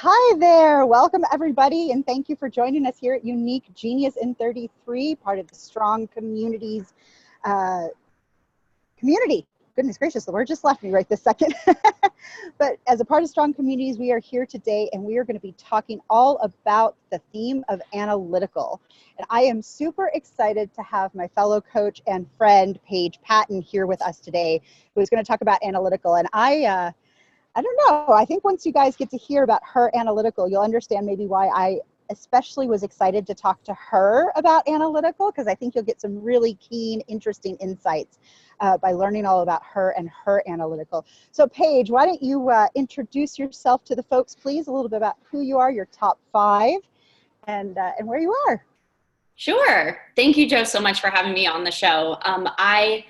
Hi there. Welcome, everybody, and thank you for joining us here at Unique Genius in 33, part of the Strong Communities uh, community. Goodness gracious, the word just left me right this second. But as a part of Strong Communities, we are here today, and we are going to be talking all about the theme of analytical. And I am super excited to have my fellow coach and friend, Paige Patten, here with us today, who is going to talk about analytical. And I don't know. I think once you guys get to hear about her analytical, you'll understand maybe why I especially was excited to talk to her about analytical, because I think you'll get some really keen, interesting insights by learning all about her and her analytical. So Paige, why don't you introduce yourself to the folks, please, a little bit about who you are, your top five, and where you are. Sure. Thank you, Joe, so much for having me on the show. I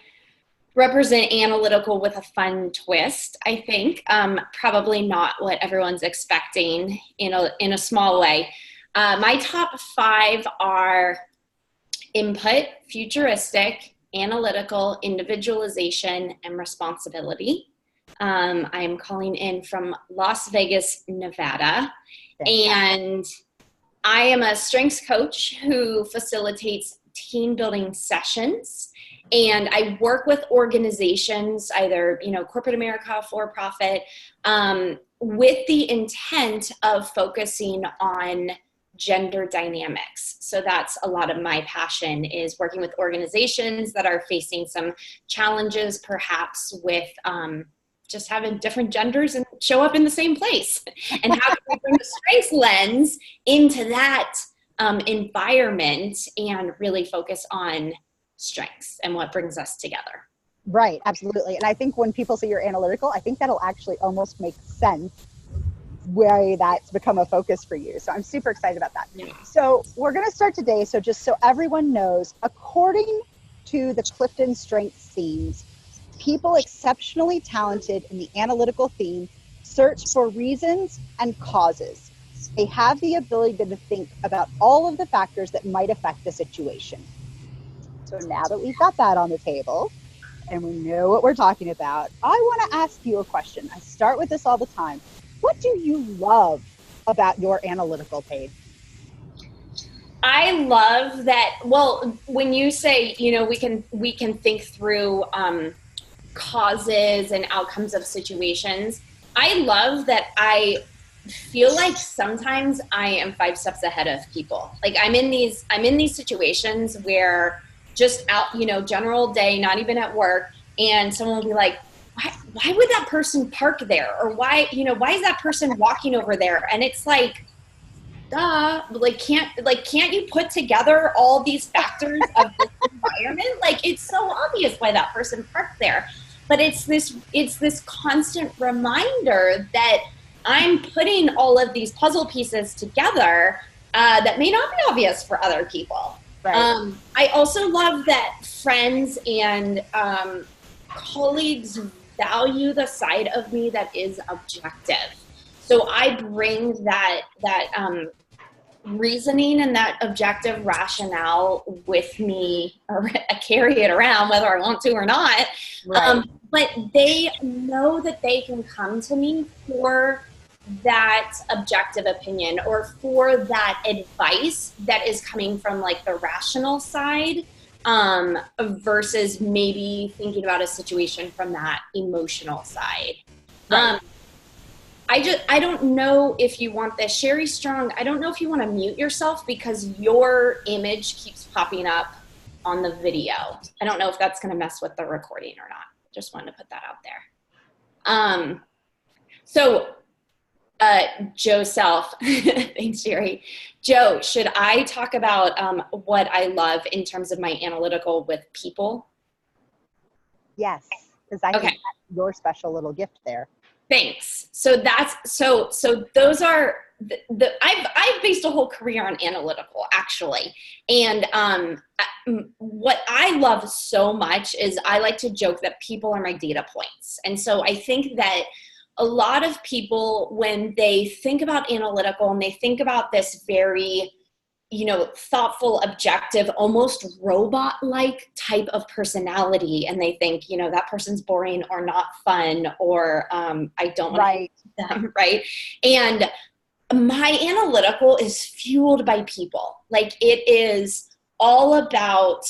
represent analytical with a fun twist, I think. Probably not what everyone's expecting in a small way. My top five are input, futuristic, analytical, individualization, and responsibility. I am calling in from Las Vegas, Nevada, and I am a strengths coach who facilitates team building sessions. And I work with organizations, either, corporate America, for-profit, with the intent of focusing on gender dynamics. So that's a lot of my passion, is working with organizations that are facing some challenges, perhaps with just having different genders and show up in the same place. And how do we bring the strengths lens into that environment and really focus on strengths and what brings us together. Right, absolutely. And I think when people say you're analytical, I think that'll actually almost make sense why that's become a focus for you. So I'm super excited about that. Yeah. So we're going to start today. So just so everyone knows, according to the Clifton Strengths themes, people exceptionally talented in the analytical theme search for reasons and causes. They have the ability to think about all of the factors that might affect the situation. So now that we've got that on the table and we know what we're talking about, I want to ask you a question. I start with this all the time. What do you love about your analytical, Paige? I love that. Well, when you say, we can think through causes and outcomes of situations, I love that I feel like sometimes I am 5 steps ahead of people. Like I'm in these situations where just out, general day, not even at work, and someone will be like, why would that person park there? Or why is that person walking over there? And it's like, duh, can't you put together all these factors of this environment? Like, it's so obvious why that person parked there. But it's this constant reminder that I'm putting all of these puzzle pieces together that may not be obvious for other people. Right. I also love that friends and colleagues value the side of me that is objective. So I bring that reasoning and that objective rationale with me, or I carry it around whether I want to or not. Right. But they know that they can come to me for that objective opinion or for that advice that is coming from like the rational side, versus maybe thinking about a situation from that emotional side. Right. I don't know if you want this. Sherry Strong, I don't know if you want to mute yourself because your image keeps popping up on the video. I don't know if that's going to mess with the recording or not. Just wanted to put that out there. Joe Self, thanks, Sherry. Joe, should I talk about what I love in terms of my analytical with people? Yes, because I think that's your special little gift there. Thanks. So those are I've based a whole career on analytical, actually. And what I love so much is I like to joke that people are my data points. And so I think that a lot of people, when they think about analytical and they think about this very, thoughtful, objective, almost robot-like type of personality, and they think, that person's boring or not fun or I don't want to them, right? And My analytical is fueled by people. Like, it is all about,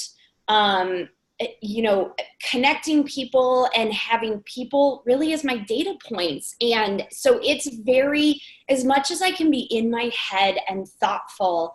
connecting people and having people really as my data points. And so it's very, as much as I can be in my head and thoughtful,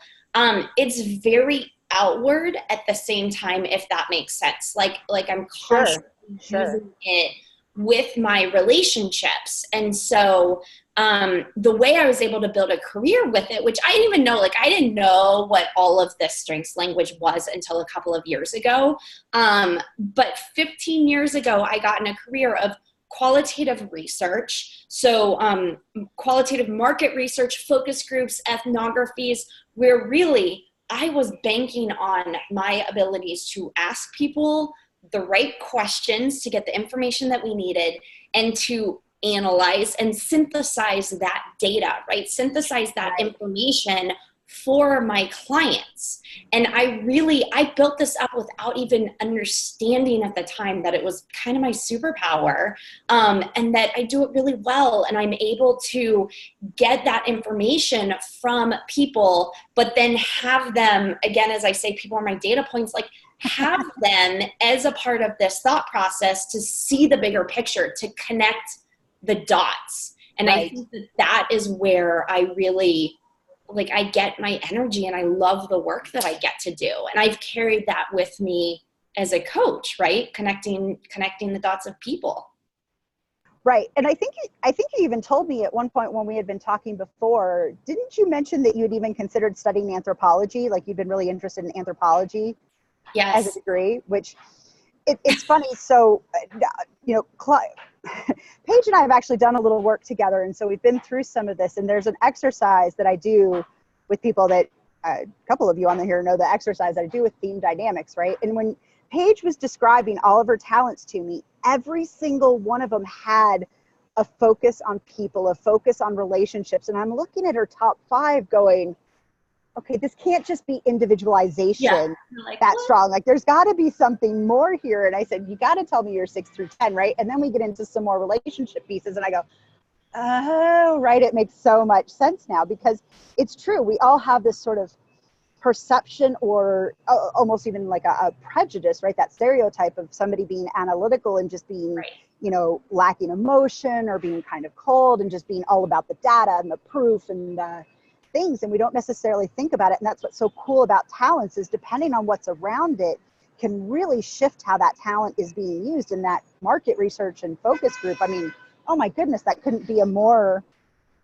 it's very outward at the same time, if that makes sense. Like I'm constantly using it with my relationships. And so the way I was able to build a career with it, which I didn't even know, like I didn't know what all of this strengths language was until a couple of years ago. But 15 years ago, I got in a career of qualitative research. So qualitative market research, focus groups, ethnographies, where really I was banking on my abilities to ask people the right questions to get the information that we needed and to analyze and synthesize that data, right? Synthesize that information for my clients. And I built this up without even understanding at the time that it was kind of my superpower, and that I do it really well. And I'm able to get that information from people, but then have them, again, as I say, people are my data points, like have them as a part of this thought process to see the bigger picture, to connect the dots. And I think that is where I really, like, I get my energy and I love the work that I get to do. And I've carried that with me as a coach, right? Connecting the dots of people. Right. And I think you even told me at one point when we had been talking before, didn't you mention that you had even considered studying anthropology? Like you've been really interested in anthropology as a degree, which it's funny. So, Paige and I have actually done a little work together. And so we've been through some of this, and there's an exercise that I do with people that a couple of you on here know the exercise that I do with theme dynamics, right? And when Paige was describing all of her talents to me, every single one of them had a focus on people, a focus on relationships. And I'm looking at her top 5 going, okay, this can't just be individualization strong. Like there's got to be something more here. And I said, you got to tell me your 6 through 10, right? And then we get into some more relationship pieces and I go, oh, right. It makes so much sense now, because it's true. We all have this sort of perception or almost even like a prejudice, right? That stereotype of somebody being analytical and just being, lacking emotion, or being kind of cold and just being all about the data and the proof and the things. And we don't necessarily think about it. And that's what's so cool about talents, is depending on what's around it can really shift how that talent is being used in that market research and focus group. I mean, oh my goodness, that couldn't be a more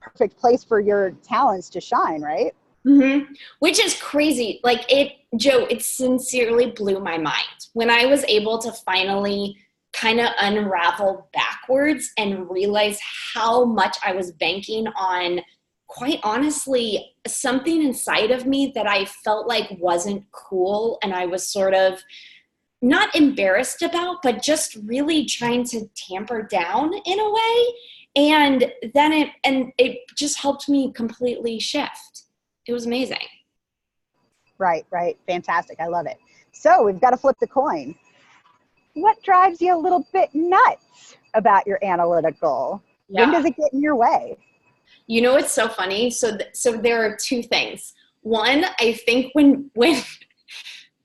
perfect place for your talents to shine, right? Mm-hmm. Which is crazy. Like it sincerely blew my mind when I was able to finally kind of unravel backwards and realize how much I was banking on, quite honestly, something inside of me that I felt like wasn't cool. And I was sort of not embarrassed about, but just really trying to tamper down in a way. And then it just helped me completely shift. It was amazing. Right. Fantastic. I love it. So we've got to flip the coin. What drives you a little bit nuts about your analytical? Yeah. When does it get in your way? You know, it's so funny. So there are 2 things. One, I think when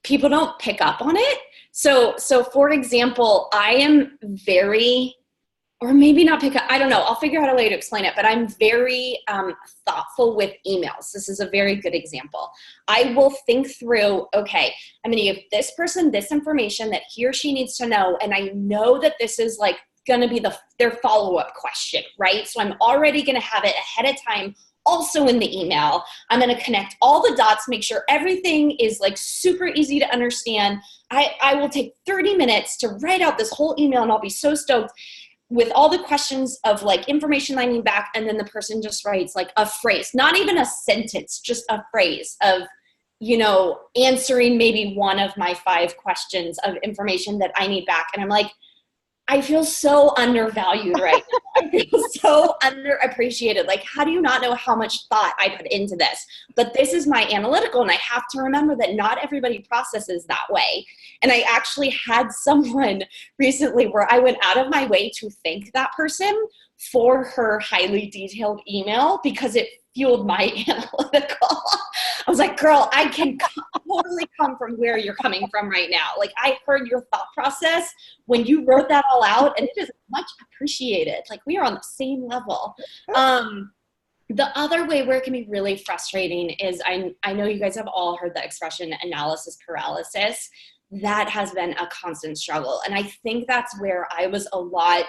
people don't pick up on it. So for example, I am very, or maybe not pick up, I don't know, I'll figure out a way to explain it, but I'm very thoughtful with emails. This is a very good example. I will think through, okay, I'm going to give this person this information that he or she needs to know, and I know that this is like going to be their follow-up question, right? So I'm already going to have it ahead of time also in the email. I'm going to connect all the dots, make sure everything is like super easy to understand. I will take 30 minutes to write out this whole email, and I'll be so stoked with all the questions of like information I need back. And then the person just writes like a phrase, not even a sentence, just a phrase of, answering maybe one of my 5 questions of information that I need back. And I'm like, I feel so undervalued right now. I feel so underappreciated. Like, how do you not know how much thought I put into this? But this is my analytical, and I have to remember that not everybody processes that way. And I actually had someone recently where I went out of my way to thank that person for her highly detailed email because it fueled my analytical. I was like, girl, I can totally come from where you're coming from right now. Like, I heard your thought process when you wrote that all out, and it is much appreciated. Like, we are on the same level. The other way where it can be really frustrating is I know you guys have all heard the expression analysis paralysis. That has been a constant struggle. And I think that's where I was a lot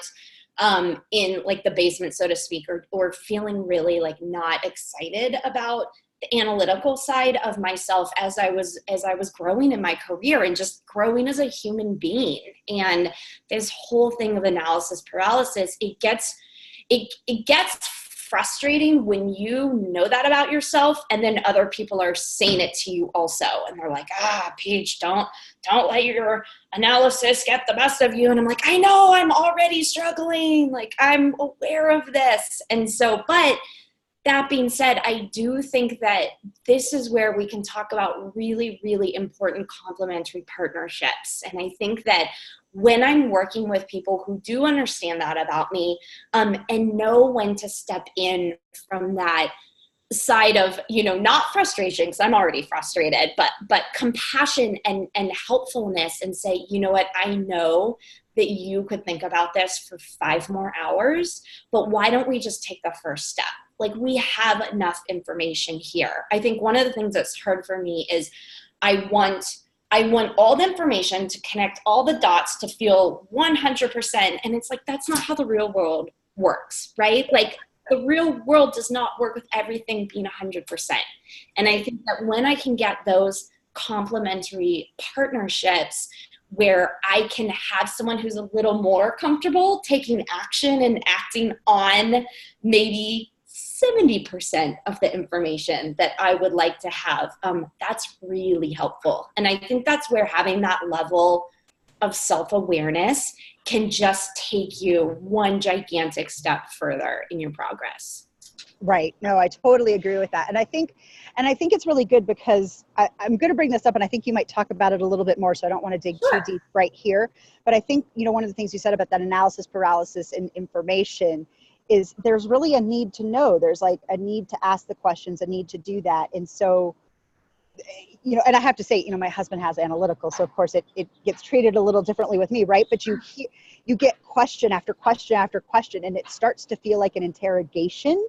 in like the basement, so to speak, or feeling really like not excited about the analytical side of myself as I was growing in my career and just growing as a human being. And this whole thing of analysis paralysis, it gets frustrating when you know that about yourself and then other people are saying it to you also, and they're like, Paige, don't let your analysis get the best of you. And I'm like, I know, I'm already struggling, like I'm aware of this. And so, but that being said, I do think that this is where we can talk about really, really important complementary partnerships. And I think that when I'm working with people who do understand that about me, and know when to step in from that side of, not frustration, because I'm already frustrated, but compassion and helpfulness, and say, you know what, I know that you could think about this for 5 more hours, but why don't we just take the first step? Like, we have enough information here. I think one of the things that's hard for me is I want all the information to connect all the dots to feel 100%. And it's like, that's not how the real world works, right? Like, the real world does not work with everything being 100%. And I think that when I can get those complementary partnerships where I can have someone who's a little more comfortable taking action and acting on maybe 70% of the information that I would like to have, that's really helpful. And I think that's where having that level of self-awareness can just take you one gigantic step further in your progress. Right. No, I totally agree with that. And I think it's really good because I'm going to bring this up, and I think you might talk about it a little bit more, so I don't want to dig too deep right here. But I think, one of the things you said about that analysis paralysis in information is there's really a need to know. There's like a need to ask the questions, a need to do that. And so, and I have to say, my husband has analytical, so of course it gets treated a little differently with me, right? But you get question after question after question, and it starts to feel like an interrogation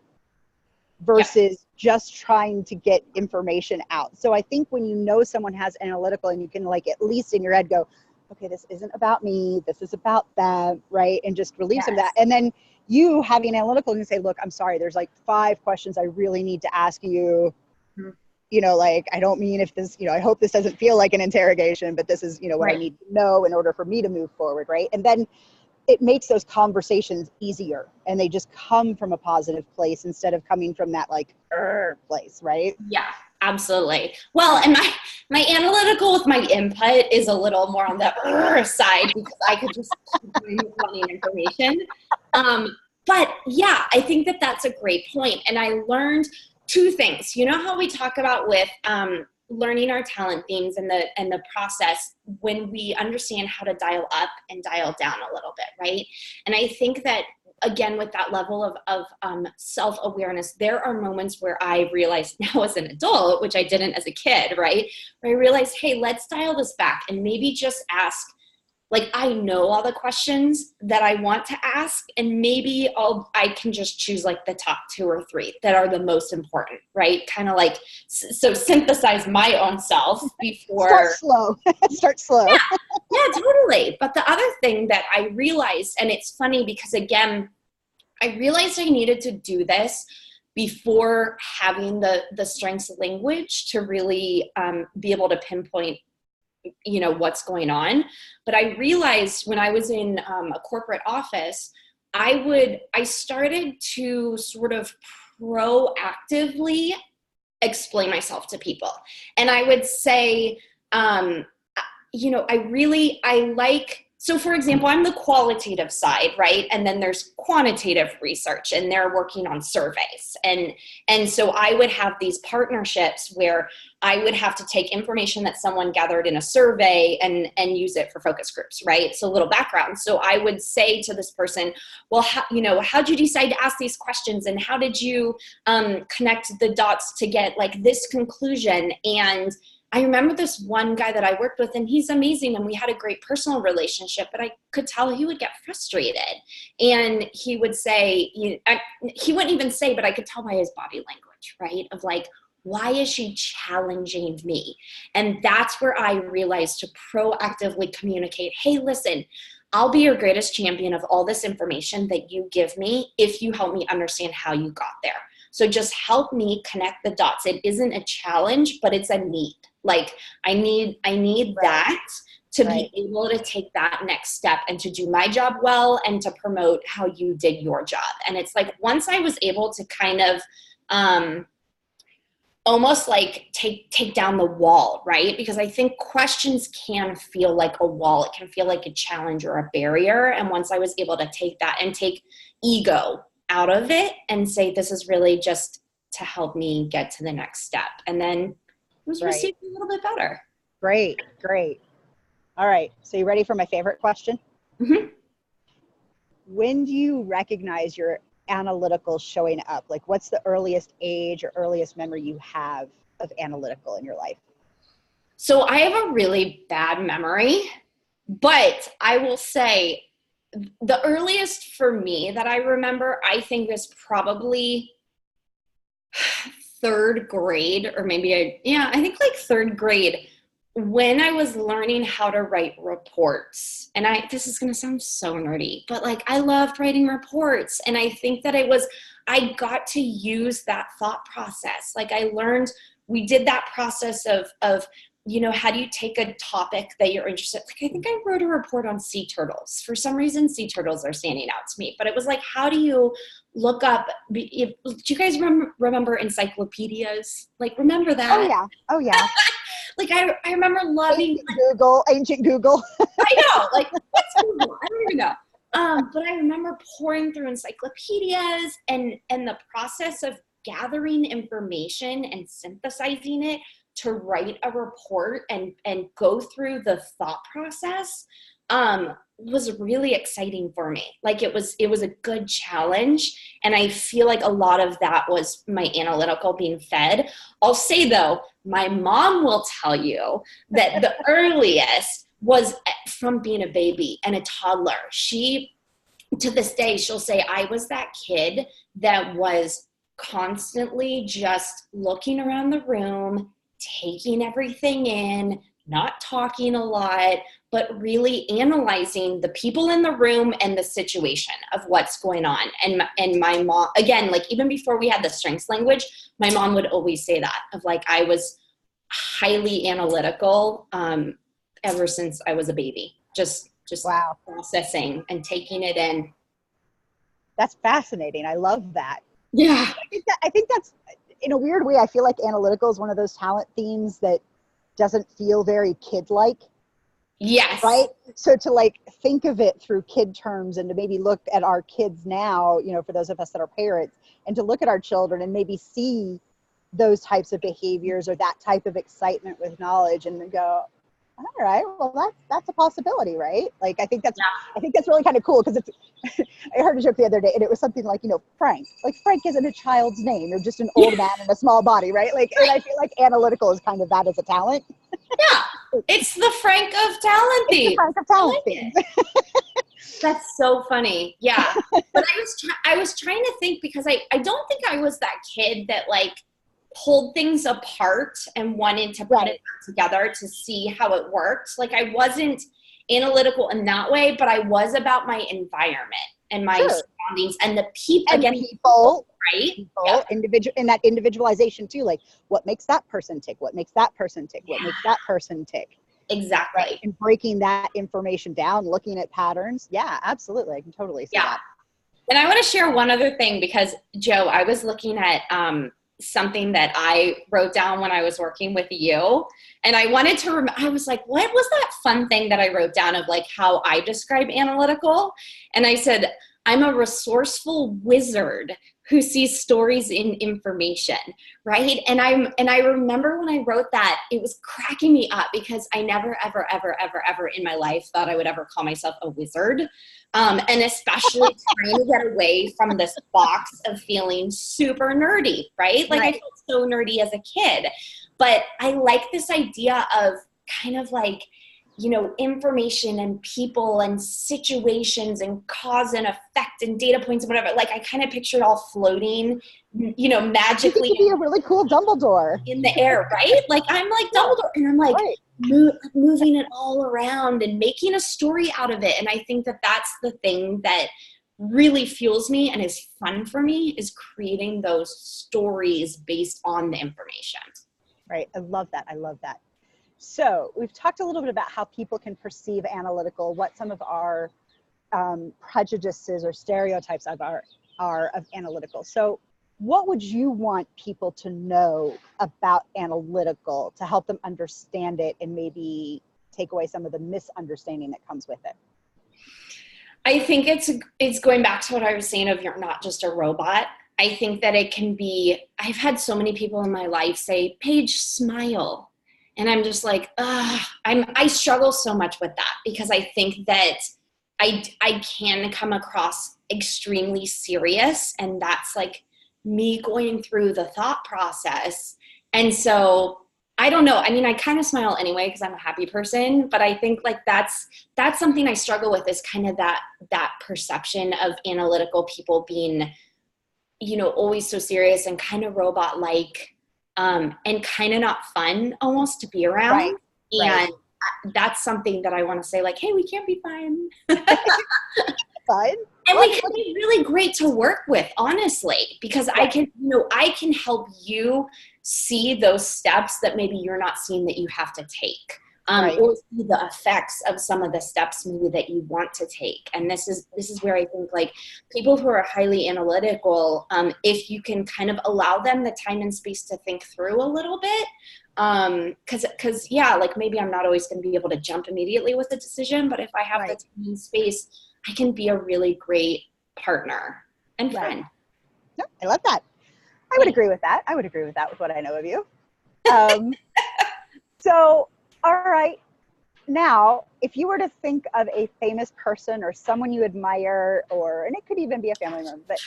versus just trying to get information out. So I think when someone has analytical, and you can like at least in your head go, okay, this isn't about me, this is about them, right? And just relieve some of that. And then you having analytical and say, look, I'm sorry, there's like 5 questions I really need to ask you. Like, I don't mean if this, I hope this doesn't feel like an interrogation, but this is, what I need to know in order for me to move forward, right? And then it makes those conversations easier, and they just come from a positive place instead of coming from that like place, right? Yeah, absolutely. Well, and my analytical with my input is a little more on the side because I could just keep doing wanting information. But yeah, I think that that's a great point. And I learned 2 things. You know how we talk about with learning our talent themes and the process, when we understand how to dial up and dial down a little bit, right? And I think that, again, with that level of self-awareness, there are moments where I realized now as an adult, which I didn't as a kid, right? Where I realized, hey, let's dial this back and maybe just ask, like, I know all the questions that I want to ask, and maybe I can just choose like the top 2 or 3 that are the most important, right? Kind of like, so synthesize my own self before. Start slow. Yeah, totally. But the other thing that I realized, and it's funny because, again, I realized I needed to do this before having the strengths language to really be able to pinpoint what's going on. But I realized when I was in a corporate office, I started to sort of proactively explain myself to people. And I would say, I like So for example, I'm the qualitative side, right? And then there's quantitative research, and they're working on surveys. And so I would have these partnerships where I would have to take information that someone gathered in a survey and use it for focus groups, right? So a little background. So I would say to this person, well, how'd you decide to ask these questions? And how did you connect the dots to get like this conclusion? And I remember this one guy that I worked with, and he's amazing, and we had a great personal relationship, but I could tell he would get frustrated. And he would say, he wouldn't even say, but I could tell by his body language, right? Of like, why is she challenging me? And that's where I realized to proactively communicate, hey, listen, I'll be your greatest champion of all this information that you give me if you help me understand how you got there. So just help me connect the dots. It isn't a challenge, but it's a need. Like I need that to be able to take that next step and to do my job well and to promote how you did your job. And it's like, once I was able to kind of almost like take down the wall, right? Because I think questions can feel like a wall. It can feel like a challenge or a barrier. And once I was able to take that and take ego out of it and say, this is really just to help me get to the next step. And then it was received a little bit better. Great. All right. So you ready for my favorite question? Mm-hmm. When do you recognize your analytical showing up? Like, what's the earliest age or earliest memory you have of analytical in your life? So I have a really bad memory, but I will say the earliest for me that I remember, I think is probably third grade, or maybe I think like third grade, when I was learning how to write reports. And this is going to sound so nerdy, but like I loved writing reports. And I think that I got to use that thought process. Like we did that process of, how do you take a topic that you're interested in? Like, I think I wrote a report on sea turtles. For some reason, sea turtles are standing out to me. But it was like, how do you look up? Do you guys remember encyclopedias? Like, remember that? Oh, yeah. Like, I remember loving ancient Google. I know. Like, what's Google? I don't even know. But I remember pouring through encyclopedias and the process of gathering information and synthesizing it to write a report and go through the thought process was really exciting for me. Like it was a good challenge. And I feel like a lot of that was my analytical being fed. I'll say though, my mom will tell you that the earliest was from being a baby and a toddler. To this day, she'll say, I was that kid that was constantly just looking around the room, taking everything in, not talking a lot, but really analyzing the people in the room and the situation of what's going on. And my mom, again, like even before we had the strengths language, my mom would always say that of like, I was highly analytical ever since I was a baby, just wow. Processing and taking it in. That's fascinating. I love that. Yeah. I think that's, in a weird way, I feel like analytical is one of those talent themes that doesn't feel very kid-like. Yes. Right? So to like think of it through kid terms and to maybe look at our kids now, for those of us that are parents, and to look at our children and maybe see those types of behaviors or that type of excitement with knowledge and go, all right, well that's a possibility, right? Like I think that's really kind of cool because it's I heard a joke the other day and it was something like, Frank. Like Frank isn't a child's name. They're just an old man in a small body, right? Like and I feel like analytical is kind of that as a talent. Yeah. It's the Frank of talent theme. It's the Frank of talent theme. That's so funny. Yeah. But I was trying to think because I don't think I was that kid that like pulled things apart and wanted to put it together to see how it worked. Like I wasn't analytical in that way, but I was about my environment and my surroundings and the people, right? Individual, and that individualization too. Like what makes that person tick? What makes that person tick? What makes that person tick? Exactly. Right? And breaking that information down, looking at patterns. Yeah, absolutely. I can totally see that. And I want to share one other thing because Joe, I was looking at something that I wrote down when I was working with you. And I wanted to, I was like, what was that fun thing that I wrote down of like how I describe analytical? And I said, I'm a resourceful wizard who sees stories in information, right? And I remember when I wrote that, it was cracking me up because I never, ever, ever, ever, ever in my life thought I would ever call myself a wizard. And especially trying to get away from this box of feeling super nerdy, right? Like I felt so nerdy as a kid, but I like this idea of kind of like, you know, information and people and situations and cause and effect and data points and whatever. Like I kind of pictured all floating, you know, magically. You could be a really cool Dumbledore in the air, right? Like I'm like Dumbledore, and I'm like moving it all around and making a story out of it. And I think that that's the thing that really fuels me and is fun for me, is creating those stories based on the information. Right. I love that. I love that. So we've talked a little bit about how people can perceive analytical, what some of our prejudices or stereotypes are of analytical. So what would you want people to know about analytical to help them understand it and maybe take away some of the misunderstanding that comes with it? I think it's going back to what I was saying of you're not just a robot. I think that it can be, I've had so many people in my life say, Paige, smile. And I'm just like, I struggle so much with that because I think that I can come across extremely serious, and that's like me going through the thought process. And so I don't know. I mean, I kind of smile anyway because I'm a happy person, but I think like that's something I struggle with, is kind of that perception of analytical people being, you know, always so serious and kind of robot-like. And kind of not fun almost to be around. And that's something that I want to say, like, hey, we can't be fun. Fun? And we can be really great to work with, honestly, because I can help you see those steps that maybe you're not seeing that you have to take. Or see the effects of some of the steps maybe that you want to take. And this is where I think like people who are highly analytical, if you can kind of allow them the time and space to think through a little bit, cause yeah, like maybe I'm not always going to be able to jump immediately with a decision, but if I have the time and space, I can be a really great partner and friend. No, I love that. I would agree with that. I would agree with that with what I know of you. So, all right. Now, if you were to think of a famous person or someone you admire, and it could even be a family member, but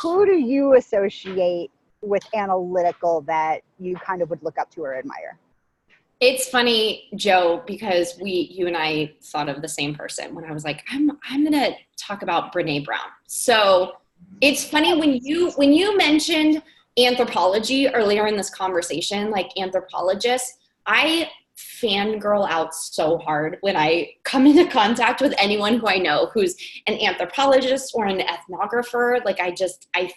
who do you associate with analytical that you kind of would look up to or admire? It's funny, Joe, because you and I thought of the same person when I was like, I'm going to talk about Brene Brown. So it's funny when you mentioned anthropology earlier in this conversation, like anthropologists, I fangirl out so hard when I come into contact with anyone who I know who's an anthropologist or an ethnographer. Like I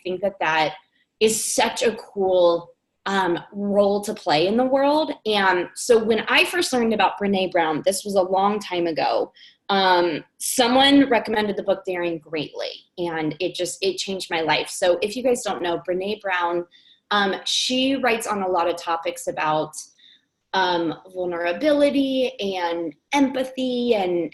think that is such a cool role to play in the world. And so when I first learned about Brene Brown, this was a long time ago, someone recommended the book Daring Greatly, and it changed my life. So if you guys don't know, Brene Brown, she writes on a lot of topics about vulnerability and empathy and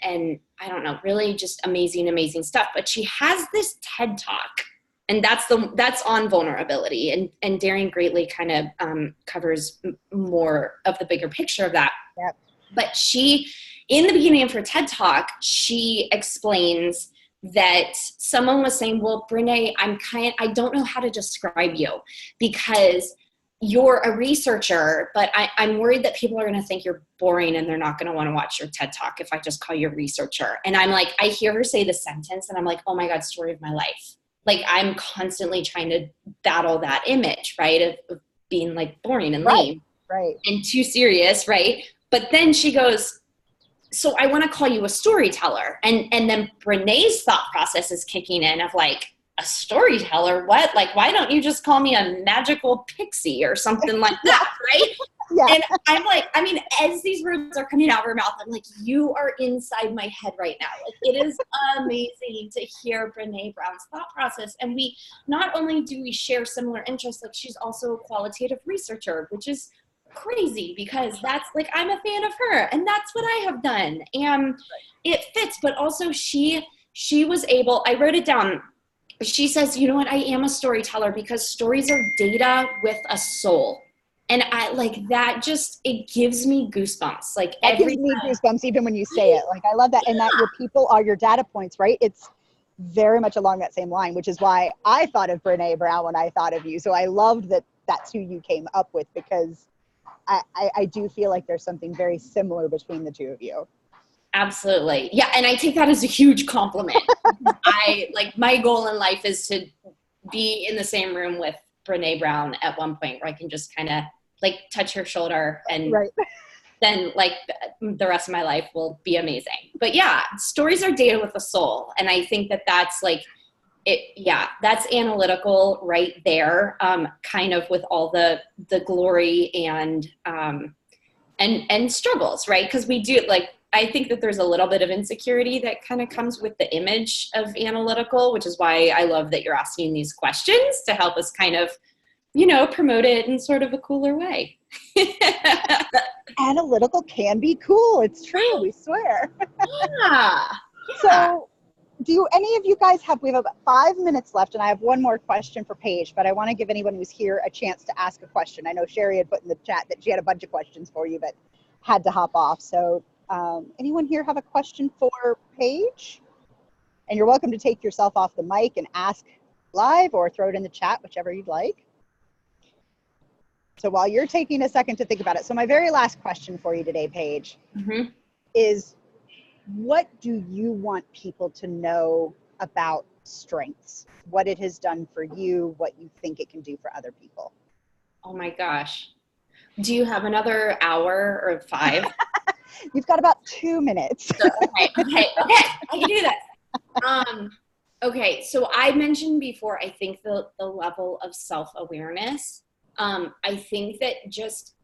I don't know, really just amazing stuff. But she has this TED Talk, and that's on vulnerability, and Daring Greatly kind of covers more of the bigger picture of that. Yep. But she, in the beginning of her TED Talk, she explains that someone was saying, well, Brene, I don't know how to describe you because you're a researcher, but I'm worried that people are going to think you're boring and they're not going to want to watch your TED Talk if I just call you a researcher. And I'm like, I hear her say the sentence and I'm like, oh my God, story of my life. Like I'm constantly trying to battle that image, right? Of being like boring and lame. Right. And too serious, right? But then she goes, so I want to call you a storyteller. And then Brene's thought process is kicking in of like, a storyteller? What? Like, why don't you just call me a magical pixie or something like that, right? Yeah. And I'm like, I mean, as these words are coming out of her mouth, I'm like, you are inside my head right now. Like, it is amazing to hear Brene Brown's thought process. And we, not only do we share similar interests, like she's also a qualitative researcher, which is crazy because that's like, I'm a fan of her and that's what I have done. And it fits, but also she was able, I wrote it down. She says, you know what, I am a storyteller because stories are data with a soul. And I like that, just, it gives me goosebumps. Like that gives me goosebumps even when you say it. Like, I love that. And that your people are your data points, right? It's very much along that same line, which is why I thought of Brene Brown when I thought of you. So I loved that that's who you came up with, because I do feel like there's something very similar between the two of you. Absolutely. Yeah. And I take that as a huge compliment. I like, my goal in life is to be in the same room with Brene Brown at one point where I can just kind of like touch her shoulder, and then like the rest of my life will be amazing. But yeah, stories are data with a soul. And I think that that's like it. Yeah. That's analytical right there. Kind of with all the glory and struggles, right? Cause we do, like, I think that there's a little bit of insecurity that kind of comes with the image of analytical, which is why I love that you're asking these questions to help us kind of, you know, promote it in sort of a cooler way. Analytical can be cool. It's true. We swear. Yeah. So do any of you guys we have about 5 minutes left, and I have one more question for Paige, but I want to give anyone who's here a chance to ask a question. I know Sherry had put in the chat that she had a bunch of questions for you, but had to hop off. So anyone here have a question for Paige? And you're welcome to take yourself off the mic and ask live or throw it in the chat, whichever you'd like. So while you're taking a second to think about it, so my very last question for you today, Paige, is what do you want people to know about strengths? What it has done for you, what you think it can do for other people? Oh my gosh. Do you have another hour or 5? You've got about 2 minutes. Okay. I can do this. Okay. So I mentioned before, I think the level of self-awareness, I think that just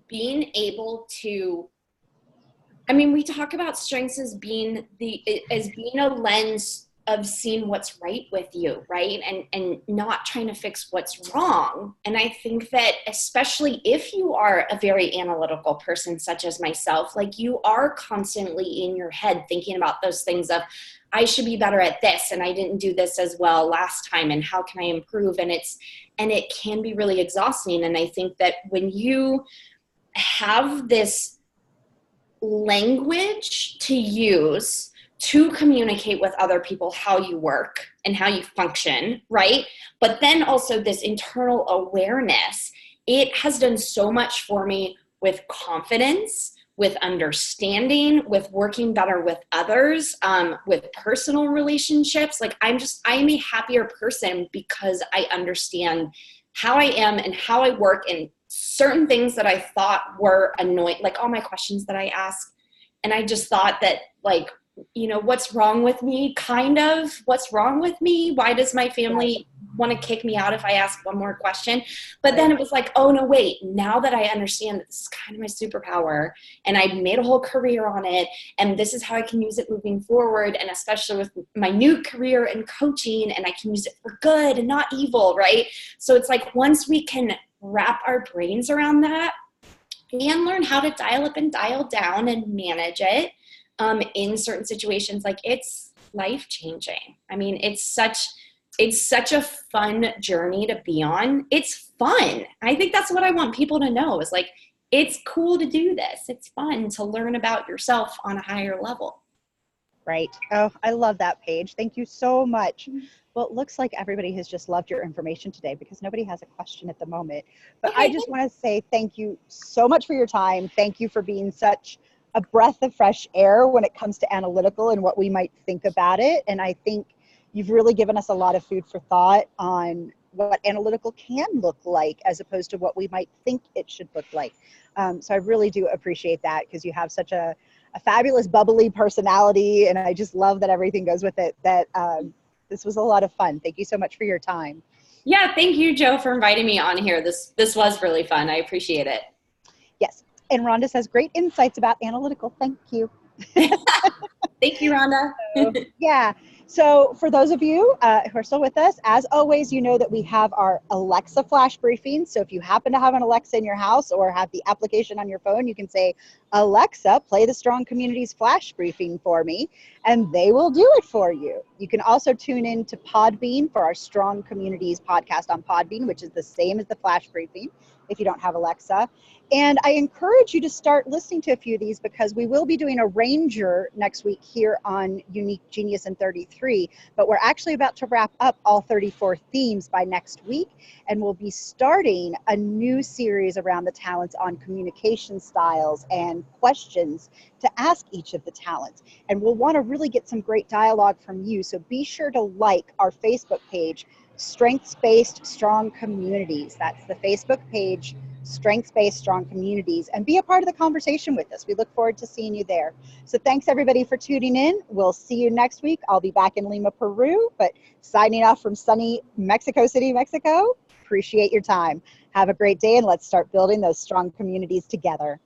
being able to, I mean, we talk about strengths as being a lens of seeing what's right with you, right? And not trying to fix what's wrong. And I think that especially if you are a very analytical person, such as myself, like you are constantly in your head thinking about those things of, I should be better at this, and I didn't do this as well last time, and how can I improve? And it can be really exhausting. And I think that when you have this language to use to communicate with other people how you work and how you function, right? But then also this internal awareness, it has done so much for me with confidence, with understanding, with working better with others, with personal relationships. Like I am a happier person because I understand how I am and how I work, and certain things that I thought were annoying, like all my questions that I ask. And I just thought that, like, you know, what's wrong with me? What's wrong with me? Why does my family want to kick me out if I ask one more question? But then it was like, oh no, wait, now that I understand that this is kind of my superpower and I made a whole career on it, and this is how I can use it moving forward. And especially with my new career in coaching, and I can use it for good and not evil, right? So it's like, once we can wrap our brains around that and learn how to dial up and dial down and manage it, in certain situations, like it's life-changing. I mean, it's such a fun journey to be on. It's fun. I think that's what I want people to know, is like, it's cool to do this. It's fun to learn about yourself on a higher level. Right. Oh, I love that, Paige. Thank you so much. Well, it looks like everybody has just loved your information today, because nobody has a question at the moment. But okay. I just want to say thank you so much for your time. Thank you for being such a breath of fresh air when it comes to analytical and what we might think about it. And I think you've really given us a lot of food for thought on what analytical can look like, as opposed to what we might think it should look like. So I really do appreciate that, because you have such a fabulous bubbly personality, and I just love that everything goes with it. That this was a lot of fun. Thank you so much for your time. Yeah, thank you, Joe, for inviting me on here. This was really fun. I appreciate it. Yes, And Rhonda says, great insights about analytical. Thank you. Thank you, Rhonda. Yeah. So for those of you who are still with us, as always, you know that we have our Alexa flash briefings. So if you happen to have an Alexa in your house or have the application on your phone, you can say, Alexa, play the Strong Communities flash briefing for me, and they will do it for you. You can also tune in to Podbean for our Strong Communities podcast on Podbean, which is the same as the flash briefing if you don't have Alexa. And I encourage you to start listening to a few of these because we will be doing a Ranger next week here on Unique Genius in 33, but we're actually about to wrap up all 34 themes by next week, and we'll be starting a new series around the talents on communication styles and questions to ask each of the talents. And we'll want to really get some great dialogue from you, so be sure to like our Facebook page, Strengths-Based Strong Communities. That's the Facebook page, Strengths-Based Strong Communities, and be a part of the conversation with us. We look forward to seeing you there. So thanks everybody for tuning in. We'll see you next week. I'll be back in Lima, Peru, but signing off from sunny Mexico City, Mexico. Appreciate your time. Have a great day, and let's start building those strong communities together.